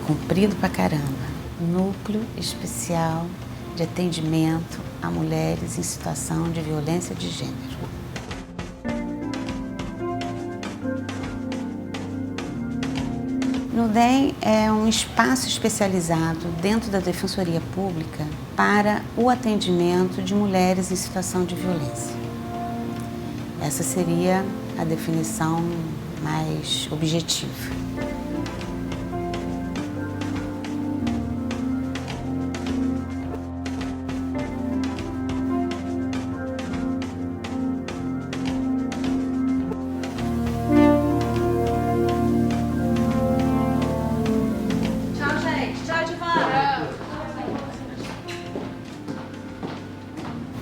Comprido pra caramba. Núcleo Especial de Atendimento a Mulheres em Situação de Violência de Gênero. O NUDEM é um espaço especializado dentro da Defensoria Pública para o atendimento de mulheres em situação de violência. Essa seria a definição mais objetiva.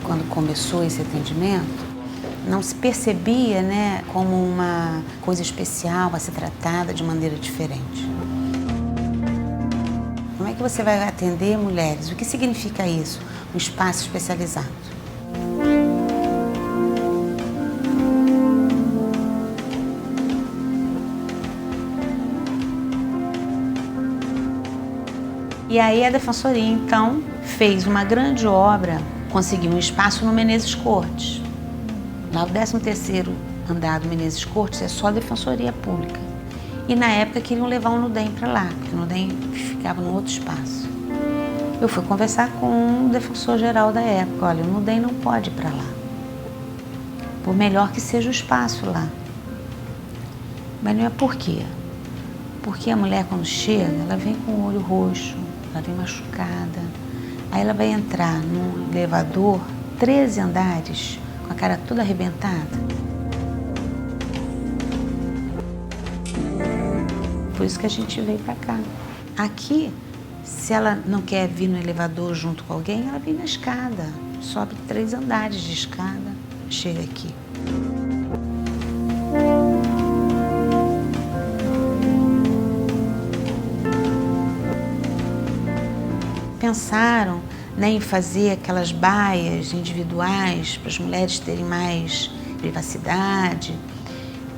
Quando começou esse atendimento, não se percebia, como uma coisa especial a ser tratada de maneira diferente. Como é que você vai atender mulheres? O que significa isso? Um espaço especializado. E aí a Defensoria, então, fez uma grande obra, conseguiu um espaço no Menezes Cortes. Lá o 13º andar do Menezes Cortes é só Defensoria Pública. E na época queriam levar o NUDEM para lá, porque o NUDEM ficava num outro espaço. Eu fui conversar com o defensor-geral da época, olha, o NUDEM não pode ir para lá, por melhor que seja o espaço lá. Mas não é por quê? Porque a mulher quando chega, ela vem com o olho roxo, ela vem machucada, aí ela vai entrar num elevador, 13 andares, com a cara toda arrebentada. Por isso que a gente veio pra cá. Aqui, se ela não quer vir no elevador junto com alguém, ela vem na escada. Sobe 3 andares de escada, chega aqui. Pensaram em fazer aquelas baias individuais para as mulheres terem mais privacidade,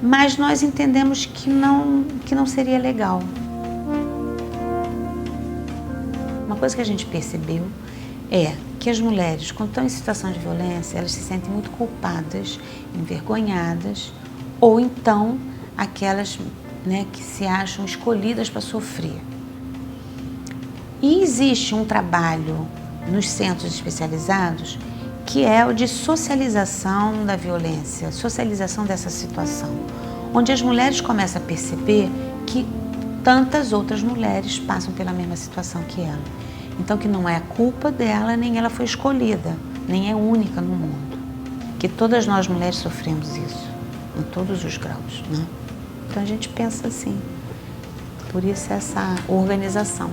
mas nós entendemos que não seria legal. Uma coisa que a gente percebeu é que as mulheres, quando estão em situação de violência, elas se sentem muito culpadas, envergonhadas, ou então aquelas que se acham escolhidas para sofrer. E existe um trabalho nos centros especializados que é o de socialização da violência, socialização dessa situação, onde as mulheres começam a perceber que tantas outras mulheres passam pela mesma situação que ela. Então que não é a culpa dela, nem ela foi escolhida, nem é única no mundo. Que todas nós mulheres sofremos isso, em todos os graus, Então a gente pensa assim, por isso essa organização.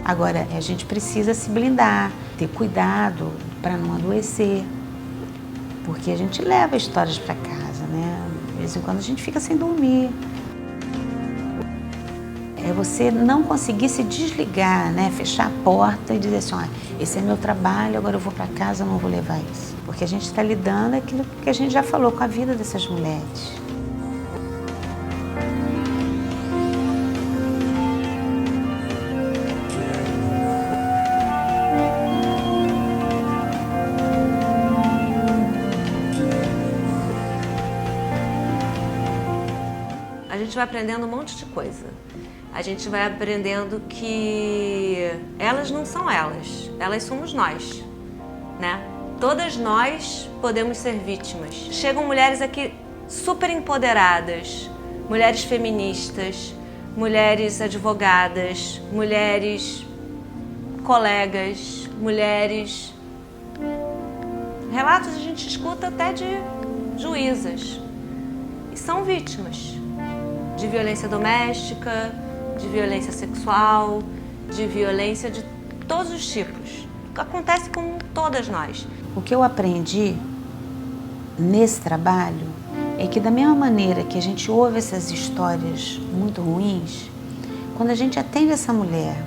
Agora, a gente precisa se blindar, ter cuidado para não adoecer, porque a gente leva histórias para casa, De vez em quando a gente fica sem dormir. É você não conseguir se desligar, fechar a porta e dizer assim, esse é meu trabalho, agora eu vou para casa, eu não vou levar isso. Porque a gente está lidando aquilo que a gente já falou com a vida dessas mulheres. A gente vai aprendendo um monte de coisa. A gente vai aprendendo que elas não são elas somos nós, Todas nós podemos ser vítimas. Chegam mulheres aqui super empoderadas, mulheres feministas, mulheres advogadas, mulheres colegas, mulheres... Relatos a gente escuta até de juízas. E são vítimas de violência doméstica, de violência sexual, de violência de todos os tipos. Acontece com todas nós. O que eu aprendi nesse trabalho é que, da mesma maneira que a gente ouve essas histórias muito ruins, quando a gente atende essa mulher,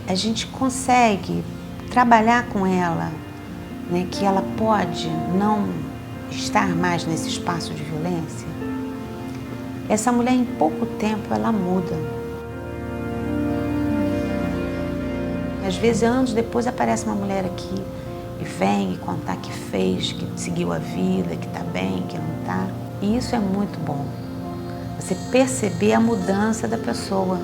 a gente consegue trabalhar com ela, né, que ela pode não estar mais nesse espaço de violência. Essa mulher, em pouco tempo, ela muda. Às vezes, anos depois, aparece uma mulher aqui e vem e contar que fez, que seguiu a vida, que está bem, que não está. E isso é muito bom. Você perceber a mudança da pessoa.